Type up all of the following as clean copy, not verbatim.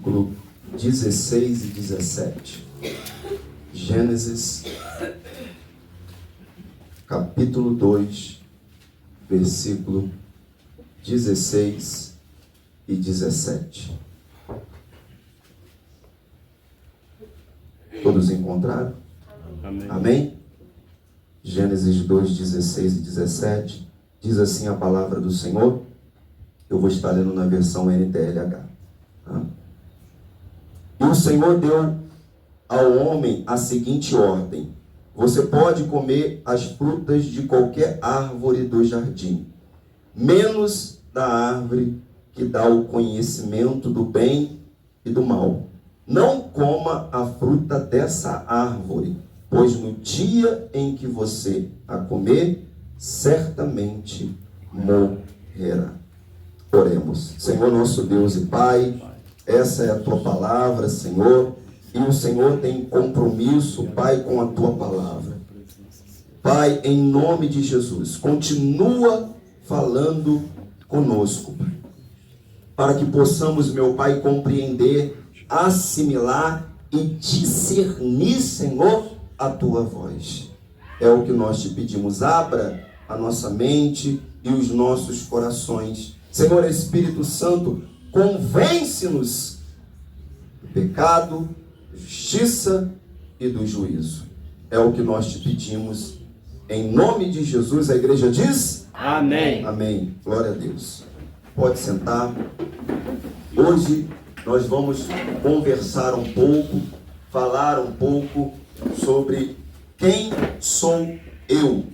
versículo 16 e 17. Gênesis, capítulo 2, versículo 16 e 17. Todos encontraram? Amém. Amém? Gênesis 2, 16 e 17. Diz assim a palavra do Senhor. Eu vou estar lendo na versão NTLH. E o Senhor deu ao homem a seguinte ordem: você pode comer as frutas de qualquer árvore do jardim, menos da árvore que dá o conhecimento do bem e do mal. Não coma a fruta dessa árvore, pois no dia em que você a comer, certamente morrerá. Oremos. Senhor nosso Deus e Pai, essa é a Tua palavra, Senhor, e o Senhor tem compromisso, Pai, com a Tua palavra. Pai, em nome de Jesus, continua falando conosco, Pai, para que possamos, meu Pai, compreender, assimilar e discernir, Senhor, a Tua voz. É o que nós te pedimos. Abra a nossa mente e os nossos corações. Senhor Espírito Santo, convence-nos do pecado, da justiça e do juízo. É o que nós te pedimos. Em nome de Jesus, a igreja diz: Amém. Amém. Glória a Deus. Pode sentar. Hoje nós vamos conversar um pouco, falar um pouco sobre quem sou eu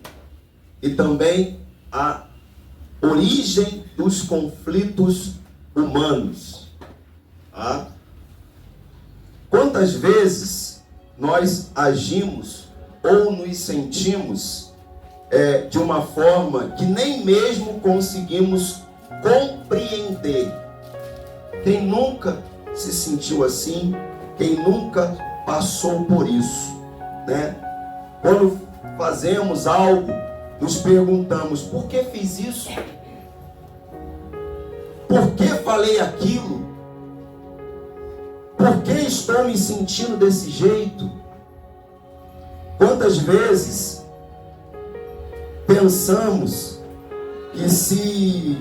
e também a origem dos conflitos humanos. Quantas vezes nós agimos ou nos sentimos de uma forma que nem mesmo conseguimos compreender? Quem nunca se sentiu assim? Quem nunca passou por isso, né? Quando fazemos algo, nos perguntamos: por que fiz isso? Por que falei aquilo? Por que estou me sentindo desse jeito? Quantas vezes pensamos que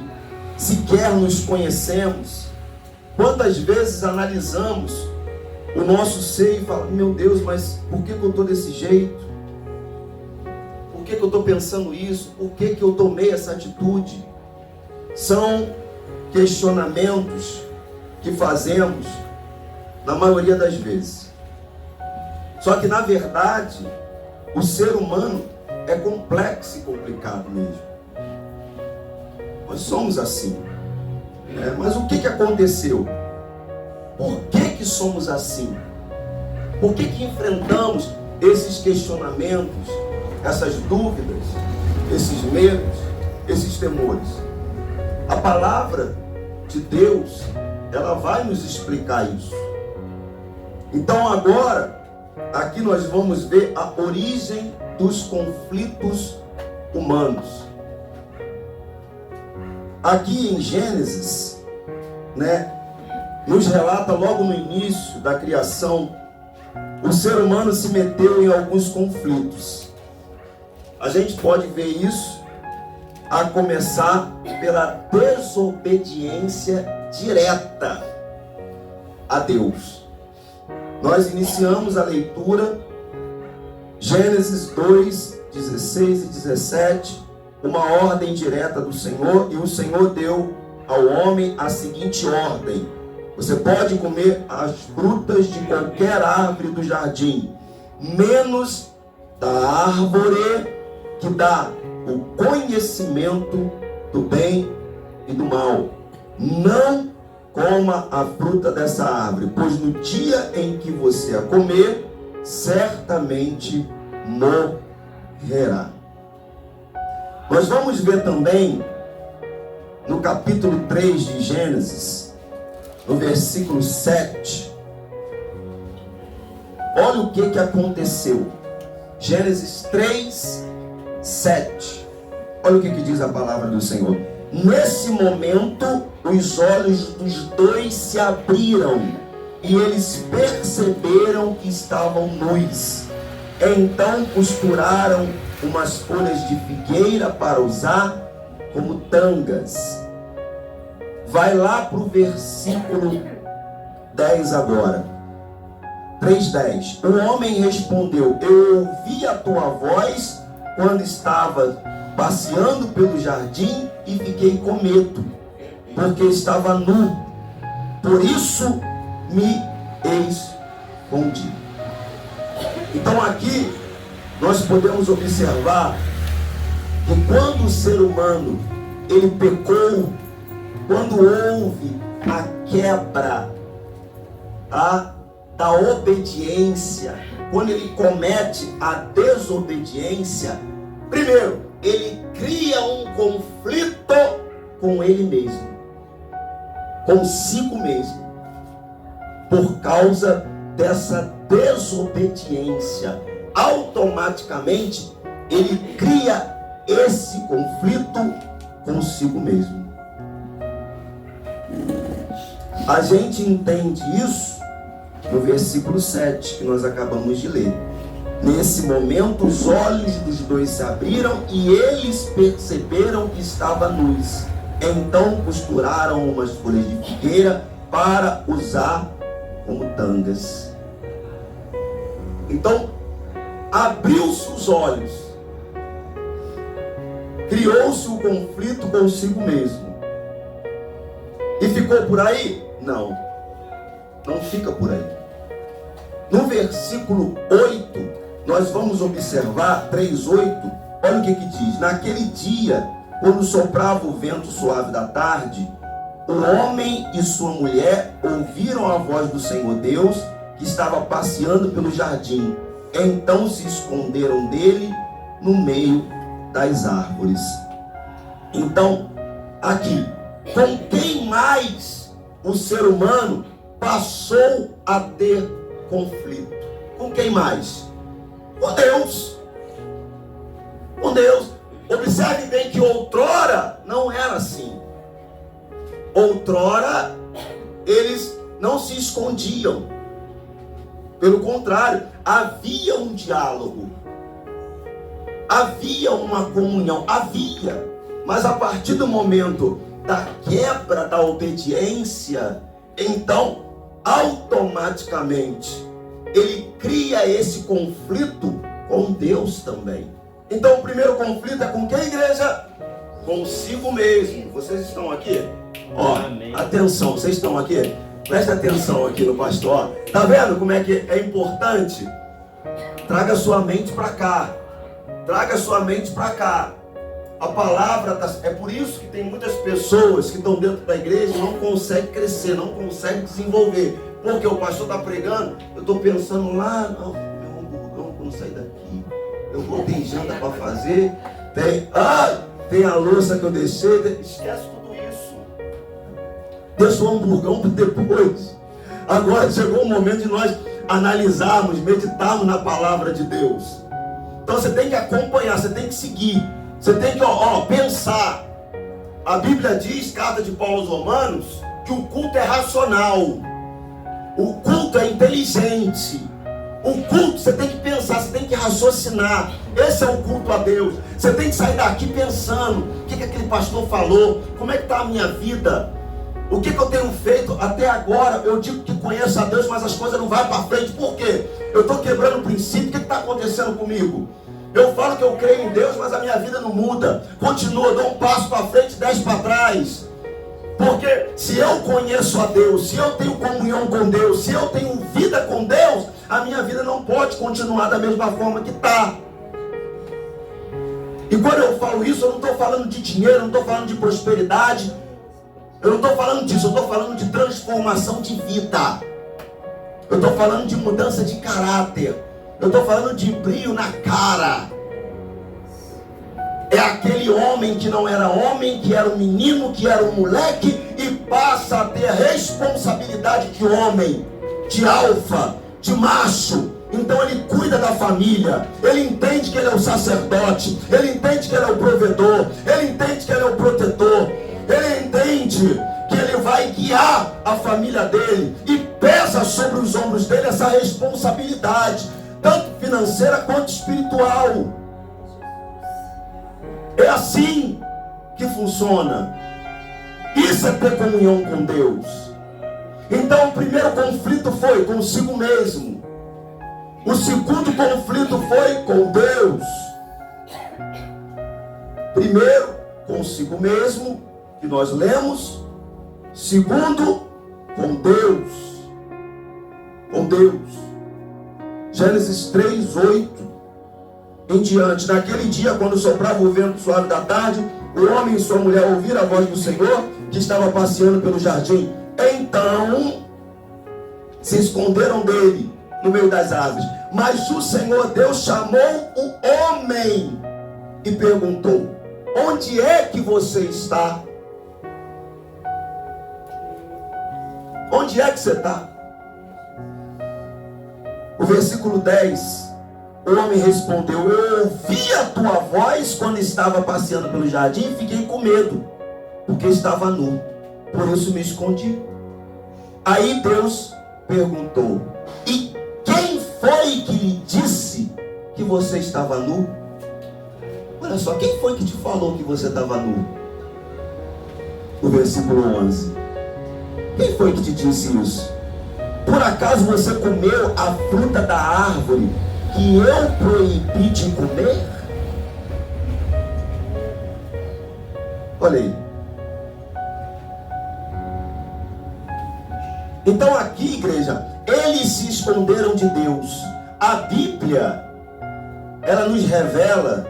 sequer nos conhecemos? Quantas vezes analisamos o nosso ser e falamos: meu Deus, mas por que eu estou desse jeito? Por que eu estou pensando isso? Por que eu tomei essa atitude? São questionamentos que fazemos na maioria das vezes. Só que na verdade, o ser humano é complexo e complicado mesmo. Nós somos assim. Mas o que aconteceu? Por que somos assim? Por que enfrentamos esses questionamentos, essas dúvidas, esses medos, esses temores? A palavra de Deus, ela vai nos explicar isso. Então agora, aqui nós vamos ver a origem dos conflitos humanos. Aqui em Gênesis, nos relata logo no início da criação, o ser humano se meteu em alguns conflitos. A gente pode ver isso a começar pela desobediência direta a Deus. Nós iniciamos a leitura, Gênesis 2, 16 e 17, uma ordem direta do Senhor, e o Senhor deu ao homem a seguinte ordem: você pode comer as frutas de qualquer árvore do jardim, menos da árvore que dá o conhecimento do bem e do mal. Não coma a fruta dessa árvore, pois no dia em que você a comer, certamente morrerá. Nós vamos ver também no capítulo 3 de Gênesis, no versículo 7. Olha o que aconteceu. Gênesis 3, 7. Olha o que diz a palavra do Senhor. Nesse momento, os olhos dos dois se abriram e eles perceberam que estavam nus. Então costuraram umas folhas de figueira para usar como tangas. Vai lá para o versículo 10 agora. 3:10. O homem respondeu: eu ouvi a tua voz quando estava passeando pelo jardim e fiquei com medo, porque estava nu. Por isso me escondi. Então aqui nós podemos observar que quando o ser humano ele pecou, quando houve a quebra da obediência, quando ele comete a desobediência, primeiro, ele cria um conflito com ele mesmo, consigo mesmo, por causa dessa desobediência. Automaticamente, ele cria esse conflito consigo mesmo. A gente entende isso no versículo 7, que nós acabamos de ler. Nesse momento, os olhos dos dois se abriram e eles perceberam que estava nus. Então costuraram umas folhas de figueira para usar como tangas. Então, abriu-se os olhos, criou-se o conflito consigo mesmo. E ficou por aí? Não, não fica por aí. No versículo 8, nós vamos observar, 3:8, olha o que diz. Naquele dia, quando soprava o vento suave da tarde, o homem e sua mulher ouviram a voz do Senhor Deus, que estava passeando pelo jardim. Então se esconderam dele no meio das árvores. Então, aqui, com quem mais o ser humano passou a ter conflito? Com quem mais? Com Deus. Com Deus. Observe bem que outrora não era assim. Outrora eles não se escondiam. Pelo contrário, havia um diálogo, havia uma comunhão, havia. Mas a partir do momento da quebra da obediência, então automaticamente ele cria esse conflito com Deus também. Então o primeiro conflito é com quem, igreja? Consigo mesmo. Vocês estão aqui? Ó, atenção, vocês estão aqui? Presta atenção aqui no pastor. Tá vendo como é que é importante? Traga sua mente para cá. Traga sua mente para cá. A palavra é por isso que tem muitas pessoas que estão dentro da igreja e não conseguem crescer, não conseguem desenvolver. Porque o pastor está pregando, eu estou pensando lá, não, meu hamburgão, quando sair daqui, eu vou ter janta para fazer, tem a louça que eu deixei, esquece tudo isso. Deixa o hamburgão para depois. Agora chegou o momento de nós analisarmos, meditarmos na palavra de Deus. Então você tem que acompanhar, você tem que seguir. Você tem que pensar. A Bíblia diz, carta de Paulo aos Romanos, que o culto é racional. O culto é inteligente. O culto você tem que pensar, você tem que raciocinar. Esse é o culto a Deus. Você tem que sair daqui pensando, o que aquele pastor falou, como é que está a minha vida, o que eu tenho feito até agora. Eu digo que conheço a Deus, mas as coisas não vão para frente. Por quê? Eu estou quebrando o princípio. O que está acontecendo comigo? Eu falo que eu creio em Deus, mas a minha vida não muda. Continua, dou um passo para frente, 10 para trás. Porque se eu conheço a Deus, se eu tenho comunhão com Deus, se eu tenho vida com Deus, a minha vida não pode continuar da mesma forma que está. E quando eu falo isso, eu não estou falando de dinheiro, não estou falando de prosperidade, eu não estou falando disso, eu estou falando de transformação de vida. Eu estou falando de mudança de caráter. Eu estou falando de brilho na cara. É aquele homem que não era homem, que era um menino, que era um moleque, e passa a ter a responsabilidade de homem, de alfa, de macho. Então ele cuida da família, ele entende que ele é o sacerdote, ele entende que ele é o provedor, ele entende que ele é o protetor, ele entende que ele vai guiar a família dele, e pesa sobre os ombros dele essa responsabilidade, tanto financeira quanto espiritual. É assim que funciona. Isso é ter comunhão com Deus. Então o primeiro conflito foi consigo mesmo. O segundo conflito foi com Deus. Primeiro, consigo mesmo, que nós lemos. Segundo, com Deus. Com Deus. Gênesis 3, 8 em diante. Naquele dia, quando soprava o vento suave da tarde, o homem e sua mulher ouviram a voz do Senhor, que estava passeando pelo jardim. Então, se esconderam dele no meio das árvores. Mas o Senhor Deus chamou o homem e perguntou: onde é que você está? Onde é que você está? O versículo 10, o homem respondeu: eu ouvi a tua voz quando estava passeando pelo jardim e fiquei com medo, porque estava nu, por isso me escondi. Aí Deus perguntou: e quem foi que lhe disse que você estava nu? Olha só, quem foi que te falou que você estava nu? O versículo 11. Quem foi que te disse isso? Por acaso você comeu a fruta da árvore que eu proibi de comer? Olha aí. Então aqui, igreja, eles se esconderam de Deus. A Bíblia, ela nos revela,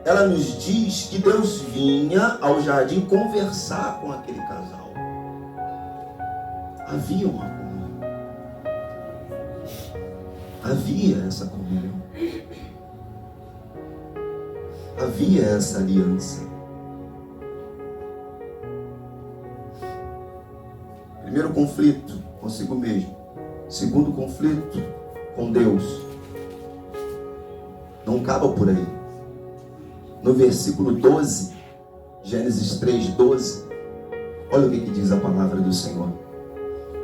ela nos diz que Deus vinha ao jardim conversar com aquele casal. Havia uma comunhão. Havia essa comunhão. Havia essa aliança. Primeiro conflito, consigo mesmo. Segundo conflito, com Deus. Não acaba por aí. No versículo 12, Gênesis 3, 12, olha o que diz a palavra do Senhor.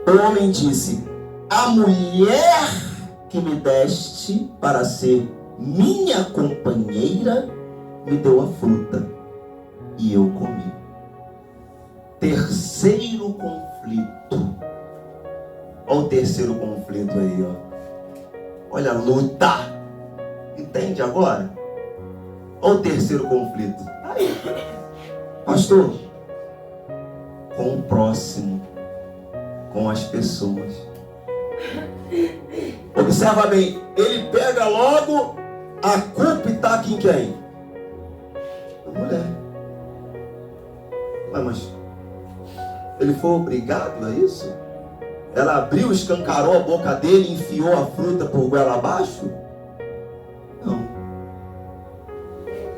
O homem disse: a mulher que me deste para ser minha companheira me deu a fruta e eu comi. Terceiro conflito. Olha o terceiro conflito aí, ó. Olha a luta. Entende agora? Olha o terceiro conflito. Aí, pastor, com o próximo, com as pessoas. Observa bem, ele pega logo a culpa e está aqui em quem? A mulher. Mas ele foi obrigado a isso? Ela abriu, escancarou a boca dele e enfiou a fruta por goela abaixo? Não.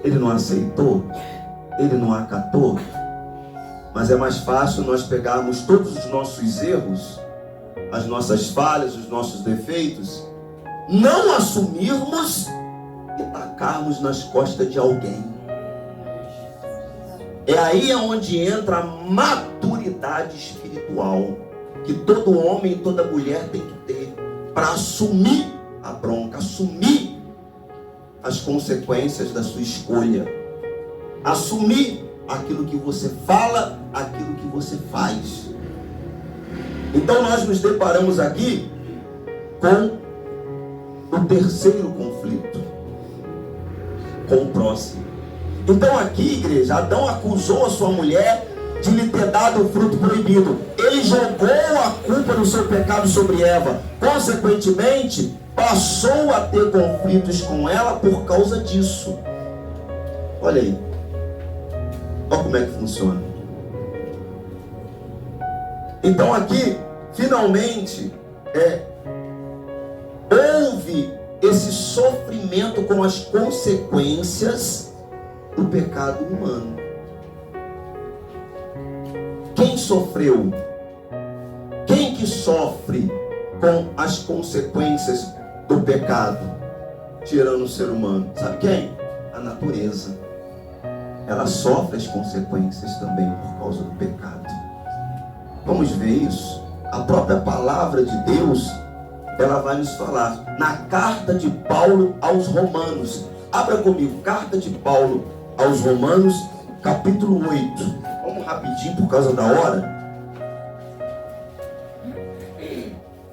Ele não aceitou? Ele não acatou? Mas é mais fácil nós pegarmos todos os nossos erros, as nossas falhas, os nossos defeitos, não assumirmos e tacarmos nas costas de alguém. É aí onde entra a maturidade espiritual que todo homem e toda mulher tem que ter para assumir a bronca, assumir as consequências da sua escolha, assumir aquilo que você fala, aquilo que você faz. Então nós nos deparamos aqui com o terceiro conflito, com o próximo. Então aqui, igreja, Adão acusou a sua mulher de lhe ter dado o fruto proibido. Ele jogou a culpa do seu pecado sobre Eva. Consequentemente, passou a ter conflitos com ela por causa disso. Olha aí. Olha como é que funciona. Então aqui, finalmente, houve esse sofrimento com as consequências do pecado humano. Quem sofreu? Quem que sofre com as consequências do pecado? Tirando o ser humano. Sabe quem? A natureza. Ela sofre as consequências também por causa do pecado. Vamos ver isso? A própria palavra de Deus, ela vai nos falar. Na carta de Paulo aos Romanos. Abra comigo, carta de Paulo aos Romanos, capítulo 8. Vamos rapidinho por causa da hora.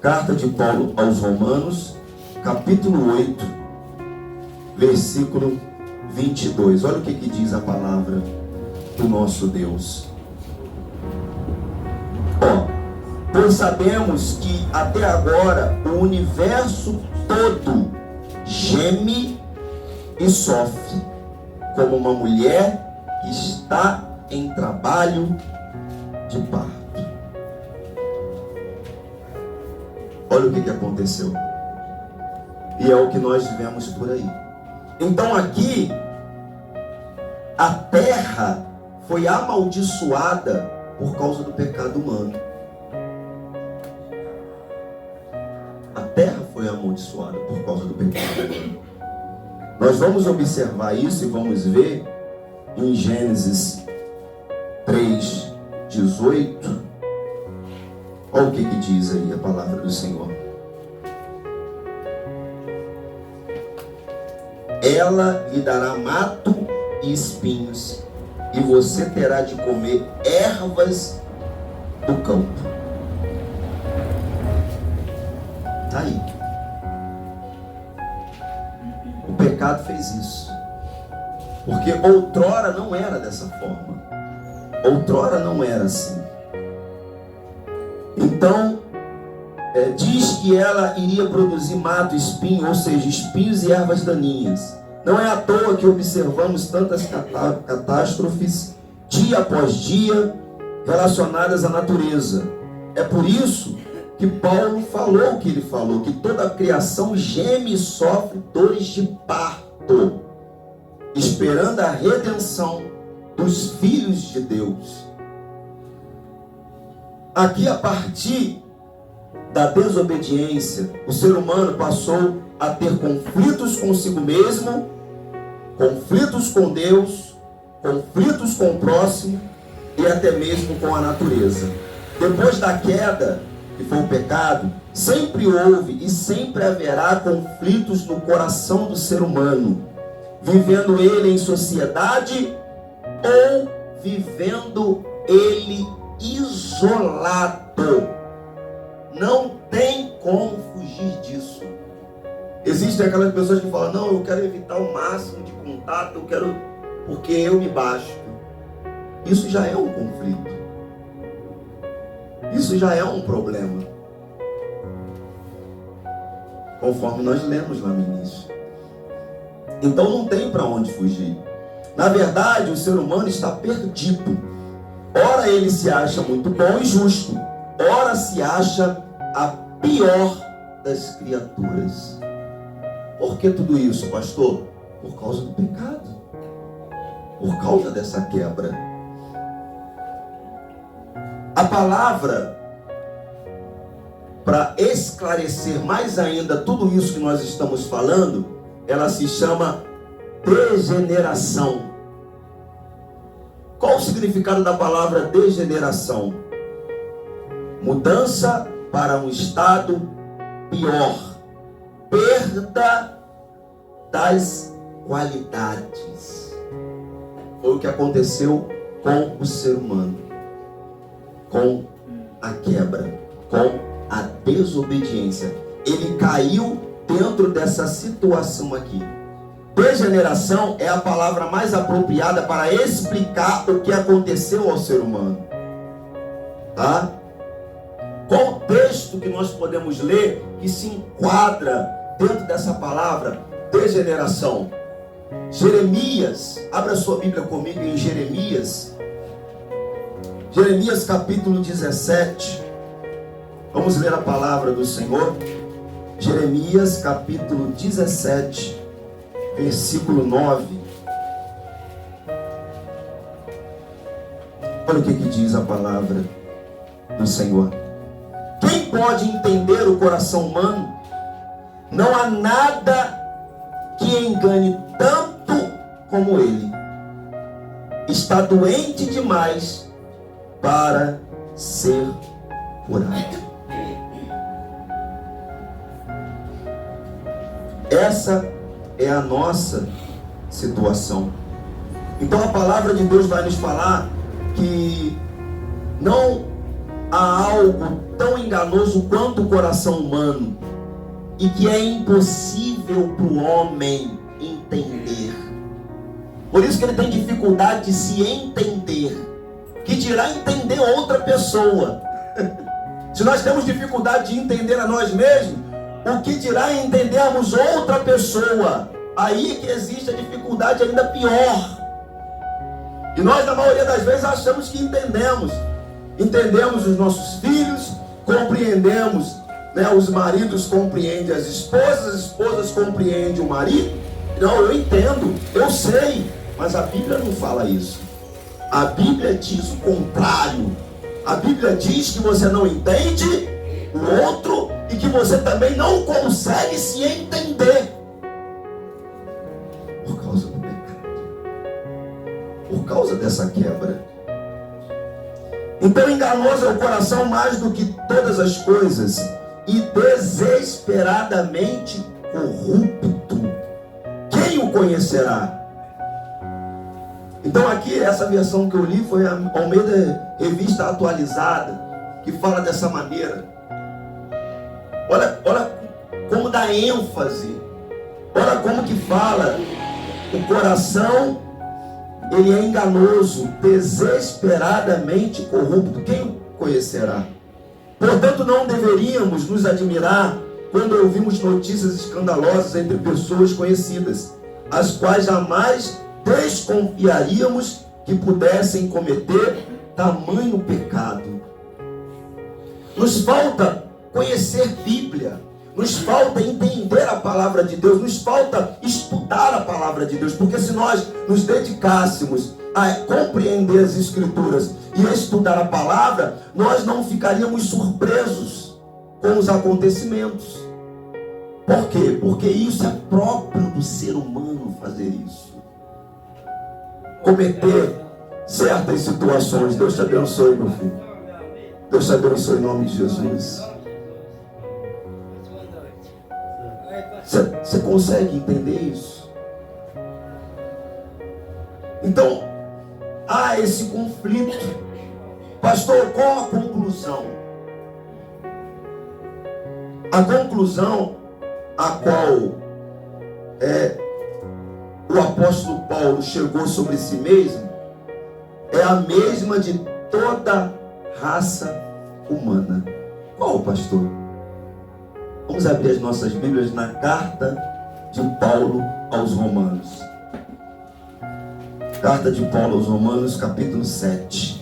Carta de Paulo aos Romanos, capítulo 8, versículo 22. Olha o que diz a palavra do nosso Deus. Pois sabemos que até agora o universo todo geme e sofre, como uma mulher que está em trabalho de parto. Olha o que aconteceu. E é o que nós vivemos por aí. Então aqui, a terra foi amaldiçoada por causa do pecado humano. A terra foi amaldiçoada por causa do pecado humano. Nós vamos observar isso e vamos ver em Gênesis 3:18. Olha o que diz aí a palavra do Senhor. Ela lhe dará mato e espinhos, e você terá de comer ervas do campo. Está aí. O pecado fez isso. Porque outrora não era dessa forma. Outrora não era assim. Então, diz que ela iria produzir mato e espinho, ou seja, espinhos e ervas daninhas. Não é à toa que observamos tantas catástrofes, dia após dia, relacionadas à natureza. É por isso que Paulo falou o que ele falou, que toda a criação geme e sofre dores de parto, esperando a redenção dos filhos de Deus. Aqui, a partir da desobediência, o ser humano passou a ter conflitos consigo mesmo, conflitos com Deus, conflitos com o próximo e até mesmo com a natureza. Depois da queda, que foi o pecado, sempre houve e sempre haverá conflitos no coração do ser humano, vivendo ele em sociedade ou vivendo ele isolado. Não tem como fugir disso. Existem aquelas pessoas que falam: não, eu quero evitar o máximo de contato, eu quero, porque eu me basto. Isso já é um conflito. Isso já é um problema. Conforme nós lemos lá no início. Então não tem para onde fugir. Na verdade, o ser humano está perdido. Ora ele se acha muito bom e justo, ora se acha a pior das criaturas. Por que tudo isso, pastor? Por causa do pecado. Por causa dessa quebra. A palavra, para esclarecer mais ainda tudo isso que nós estamos falando, ela se chama degeneração. Qual o significado da palavra degeneração? Mudança para um estado pior. Perda das qualidades. Foi o que aconteceu com o ser humano. Com a quebra. Com a desobediência. Ele caiu dentro dessa situação aqui. Degeneração é a palavra mais apropriada para explicar o que aconteceu ao ser humano. Tá? Qual o texto que nós podemos ler que se enquadra dentro dessa palavra degeneração? Jeremias, abra sua Bíblia comigo em Jeremias. Jeremias capítulo 17. Vamos ler a palavra do Senhor. Jeremias capítulo 17, versículo 9. Olha o que diz a palavra do Senhor. Quem pode entender o coração humano? Não há nada que engane tanto como ele. Está doente demais para ser curado. Essa é a nossa situação. Então a palavra de Deus vai nos falar que não há algo tão enganoso quanto o coração humano, e que é impossível para o homem entender. Por isso que ele tem dificuldade de se entender, que dirá entender outra pessoa. Se nós temos dificuldade de entender a nós mesmos, o que dirá entendermos outra pessoa? Aí é que existe a dificuldade ainda pior. E nós, na maioria das vezes, achamos que entendemos. Entendemos os nossos filhos, compreendemos, né? Os maridos compreendem as esposas compreendem o marido. Não, eu entendo, eu sei, mas a Bíblia não fala isso. A Bíblia diz o contrário. A Bíblia diz que você não entende o outro e que você também não consegue se entender por causa do pecado, por causa dessa quebra. Então enganoso é o coração mais do que todas as coisas e desesperadamente corrupto. Quem o conhecerá? Então aqui, essa versão que eu li foi a Almeida Revista Atualizada, que fala dessa maneira. Olha como dá ênfase. Olha como que fala. O coração, ele é enganoso, desesperadamente corrupto. Quem o conhecerá? Portanto, não deveríamos nos admirar quando ouvimos notícias escandalosas entre pessoas conhecidas, as quais jamais desconfiaríamos que pudessem cometer tamanho pecado. Nos falta conhecer Bíblia, nos falta entender a palavra de Deus, nos falta estudar a palavra de Deus, porque se nós nos dedicássemos a compreender as Escrituras e a estudar a palavra, nós não ficaríamos surpresos com os acontecimentos. Por quê? Porque isso é próprio do ser humano fazer isso. Cometer certas situações. Deus te abençoe, meu filho. Deus te abençoe em nome de Jesus. Você consegue entender isso? Então, há esse conflito. Pastor, qual a conclusão? A conclusão a qual o apóstolo Paulo chegou sobre si mesmo é a mesma de toda raça humana. Qual, pastor? Vamos abrir as nossas Bíblias na carta de Paulo aos Romanos. Carta de Paulo aos Romanos, capítulo 7.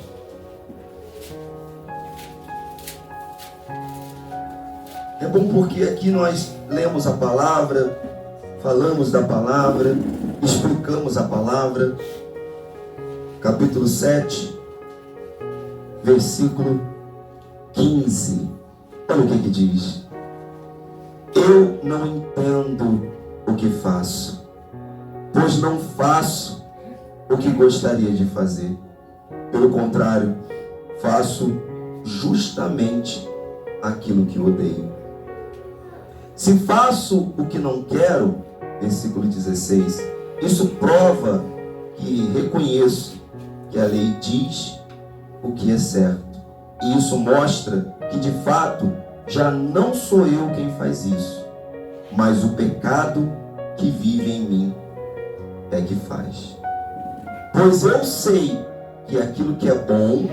É bom porque aqui nós lemos a palavra, falamos da palavra, explicamos a palavra. Capítulo 7, versículo 15. Olha o que diz. Eu não entendo o que faço, pois não faço o que gostaria de fazer. Pelo contrário, faço justamente aquilo que odeio. Se faço o que não quero, versículo 16, isso prova que reconheço que a lei diz o que é certo. E isso mostra que de fato já não sou eu quem faz isso, mas o pecado que vive em mim é que faz. Pois eu sei que aquilo que é bom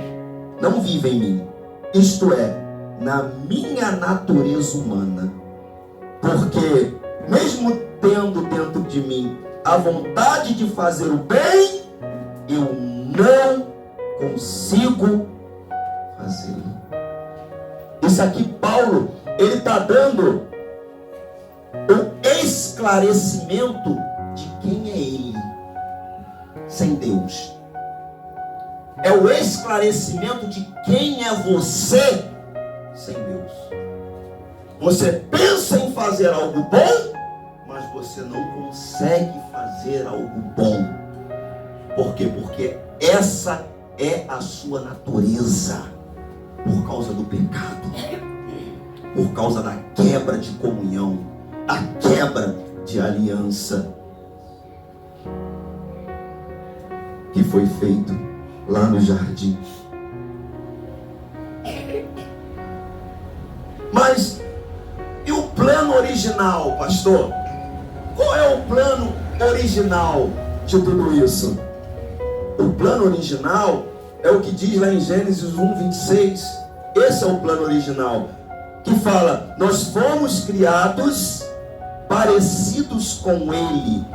não vive em mim, isto é, na minha natureza humana. Porque mesmo tendo dentro de mim a vontade de fazer o bem, eu não consigo fazê-lo. Isso aqui Paulo, ele está dando o esclarecimento de quem é ele sem Deus. É o esclarecimento de quem é você sem Deus. Você pensa em fazer algo bom, mas você não consegue fazer algo bom. Por quê? Porque essa é a sua natureza, por causa do pecado, por causa da quebra de comunhão, da quebra de aliança que foi feito lá no jardim. Mas e o plano original, pastor? Qual é o plano original de tudo isso? O plano original é o que diz lá em Gênesis 1:26. Esse é o plano original, que fala: nós fomos criados parecidos com Ele.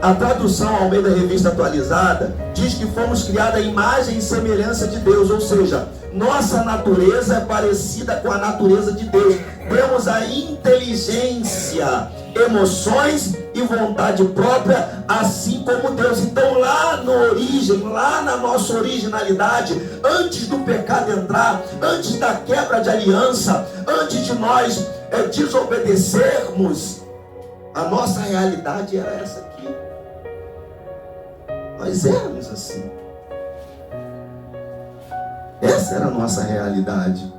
A tradução Almeida Revista Atualizada diz que fomos criados à imagem e semelhança de Deus, ou seja, nossa natureza é parecida com a natureza de Deus. Temos a inteligência, emoções e vontade própria, assim como Deus. Então lá na origem, lá na nossa originalidade, antes do pecado entrar, antes da quebra de aliança, antes de nós desobedecermos, a nossa realidade era essa aqui. Nós éramos assim. Essa era a nossa realidade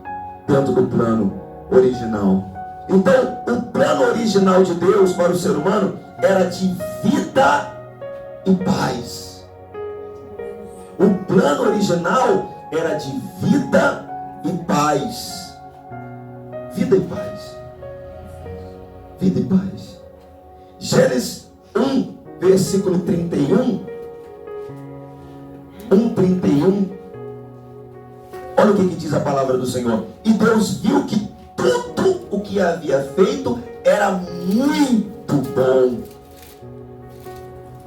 dentro do plano original. Então, o plano original de Deus para o ser humano era de vida e paz. O plano original era de vida e paz. Vida e paz. Vida e paz. Gênesis 1, versículo 31. 1:31. Olha o que diz a palavra do Senhor. E Deus viu que tudo o que havia feito era muito bom.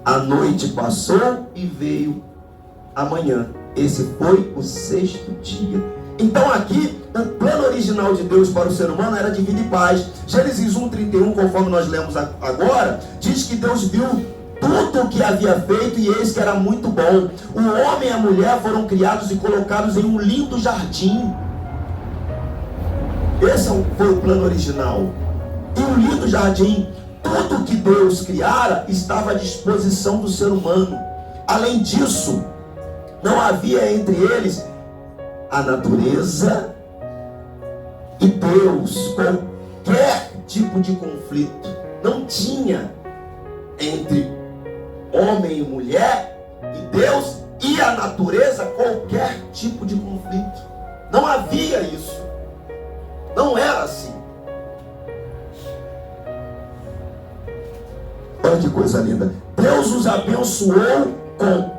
A noite passou e veio a manhã. Esse foi o 6º dia. Então aqui, o plano original de Deus para o ser humano era de vida e paz. Gênesis 1:31, conforme nós lemos agora, diz que Deus viu tudo o que havia feito e eis que era muito bom. O homem e a mulher foram criados e colocados em um lindo jardim. Esse foi o plano original. Em um lindo jardim, tudo que Deus criara estava à disposição do ser humano. Além disso, não havia entre eles a natureza e Deus qualquer tipo de conflito. Não tinha entre homem e mulher e Deus e a natureza qualquer tipo de conflito. Não havia isso. Não era assim. Olha que coisa linda. Deus os abençoou com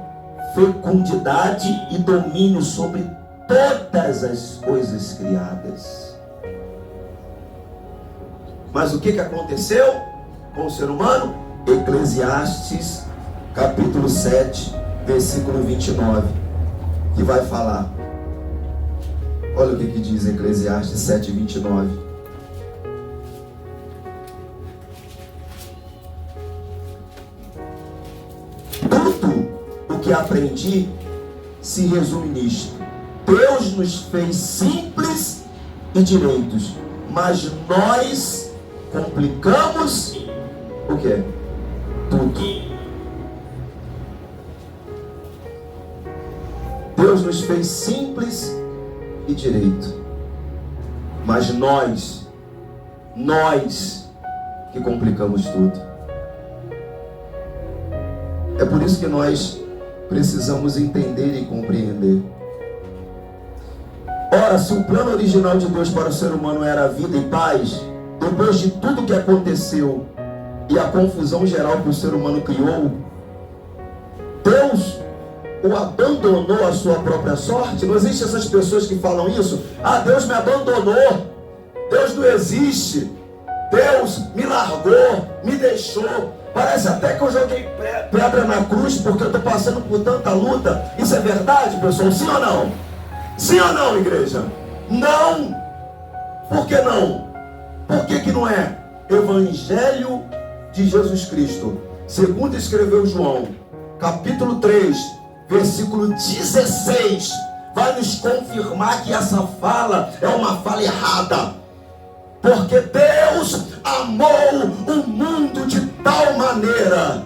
fecundidade e domínio sobre todas as coisas criadas. Mas o que aconteceu com o ser humano? Eclesiastes capítulo 7, versículo 29, que vai falar. Olha o que diz Eclesiastes 7, 29. Tudo o que aprendi se resume nisto: Deus nos fez simples e direitos, mas nós complicamos o quê? Tudo. Deus nos fez simples e direito, mas nós que complicamos tudo. É por isso que nós precisamos entender e compreender. Ora, se o plano original de Deus para o ser humano era vida e paz, depois de tudo que aconteceu e a confusão geral que o ser humano criou, Deus o abandonou à sua própria sorte? Não existem essas pessoas que falam isso? Ah, Deus me abandonou, Deus não existe, Deus me largou, me deixou. Parece até que eu joguei pedra na cruz porque eu estou passando por tanta luta. Isso é verdade, pessoal? Sim ou não? Sim ou não, igreja? Não. Por que não? Por que não é? Evangelho de Jesus Cristo, segundo escreveu João, capítulo 3, versículo 16, vai nos confirmar que essa fala é uma fala errada. Porque Deus amou o mundo de tal maneira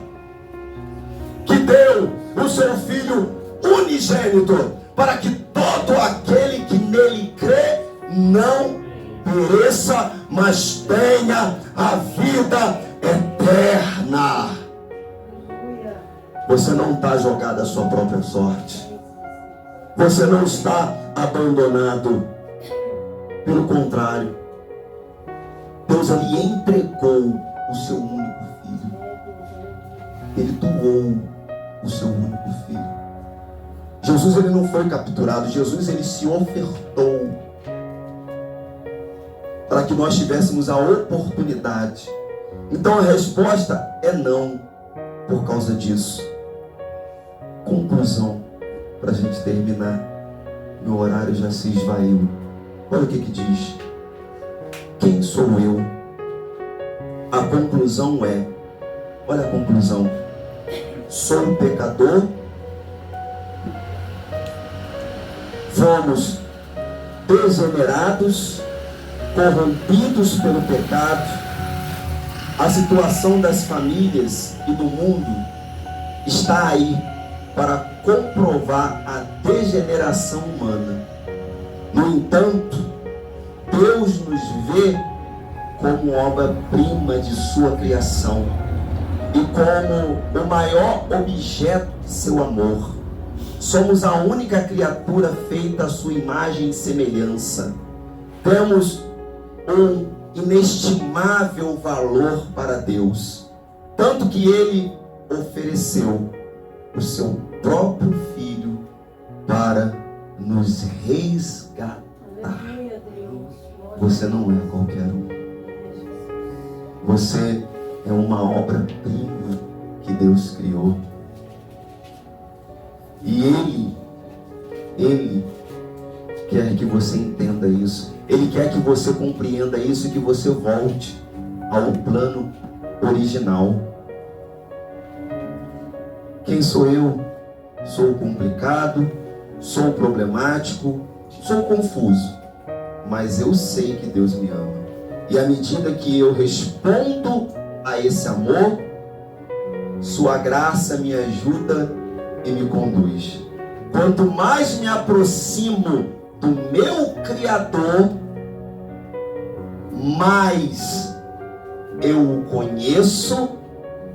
que deu o seu Filho unigênito, para que todo aquele que nele crê não pereça, mas tenha a vida eterna. eterna. Você não está jogado à sua própria sorte. Você não está abandonado. Pelo contrário, Deus lhe entregou o seu único filho. Ele doou o seu único filho. Jesus, ele não foi capturado. Jesus, ele se ofertou para que nós tivéssemos a oportunidade. Então a resposta é não, por causa disso. Conclusão, para a gente terminar. Meu horário já se esvaiu. Olha o que diz. Quem sou eu? A conclusão é, olha a conclusão. Sou um pecador. Fomos degenerados, corrompidos pelo pecado. A situação das famílias e do mundo está aí para comprovar a degeneração humana. No entanto, Deus nos vê como obra-prima de sua criação e como o maior objeto de seu amor. Somos a única criatura feita à sua imagem e semelhança. Temos um inestimável valor para Deus, tanto que Ele ofereceu o seu próprio Filho para nos resgatar. Você não é qualquer um. Você é uma obra-prima que Deus criou. E Ele quer que você entenda isso. Ele quer que você compreenda isso e que você volte ao plano original. Quem sou eu? Sou complicado, sou problemático, sou confuso. Mas eu sei que Deus me ama. E à medida que eu respondo a esse amor, sua graça me ajuda e me conduz. Quanto mais me aproximo do meu Criador, mais eu o conheço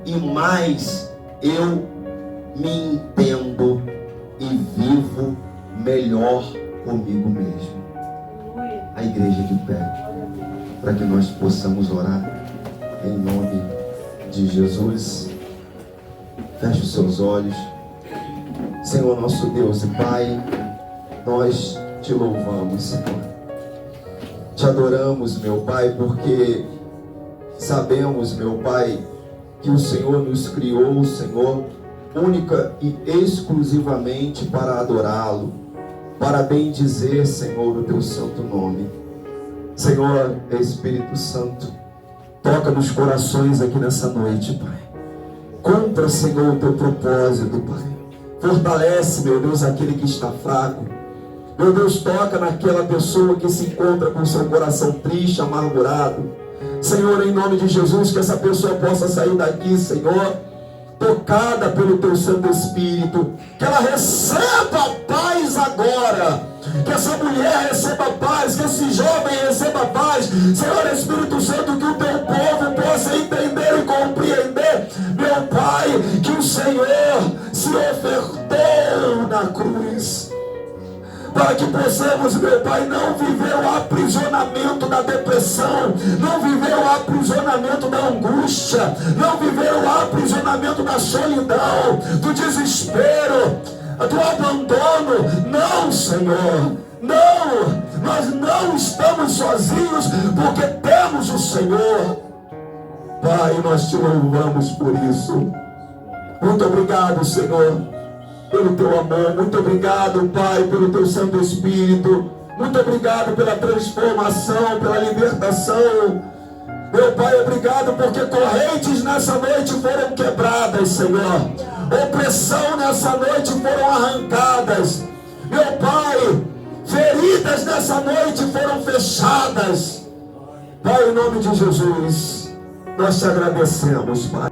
e mais eu me entendo e vivo melhor comigo mesmo. A igreja de pé, para que nós possamos orar em nome de Jesus. Feche os seus olhos. Senhor nosso Deus e Pai, nós te louvamos, Senhor. Te adoramos, meu Pai, porque sabemos, meu Pai, que o Senhor nos criou, Senhor, única e exclusivamente para adorá-lo, para bendizer, Senhor, o teu santo nome. Senhor, Espírito Santo, toca nos corações aqui nessa noite, Pai. Cumpra, Senhor, o teu propósito, Pai. Fortalece, meu Deus, aquele que está fraco. Meu Deus, toca naquela pessoa que se encontra com seu coração triste, amargurado. Senhor, em nome de Jesus, que essa pessoa possa sair daqui, Senhor, tocada pelo teu Santo Espírito. Que ela receba paz agora. Que essa mulher receba paz, que esse jovem receba paz. Senhor Espírito Santo, que o teu povo possa entender e compreender, meu Pai, que o Senhor se ofertou na cruz, para que possamos, meu Pai, não viver o aprisionamento da depressão, não viver o aprisionamento da angústia, não viver o aprisionamento da solidão, do desespero, do abandono. Não, Senhor, não, nós não estamos sozinhos, porque temos o Senhor. Pai, nós te louvamos por isso. Muito obrigado, Senhor, pelo teu amor. Muito obrigado, Pai, pelo teu Santo Espírito. Muito obrigado pela transformação, pela libertação. Meu Pai, obrigado porque correntes nessa noite foram quebradas, Senhor. Opressão nessa noite foram arrancadas. Meu Pai, feridas nessa noite foram fechadas. Pai, em nome de Jesus, nós te agradecemos, Pai.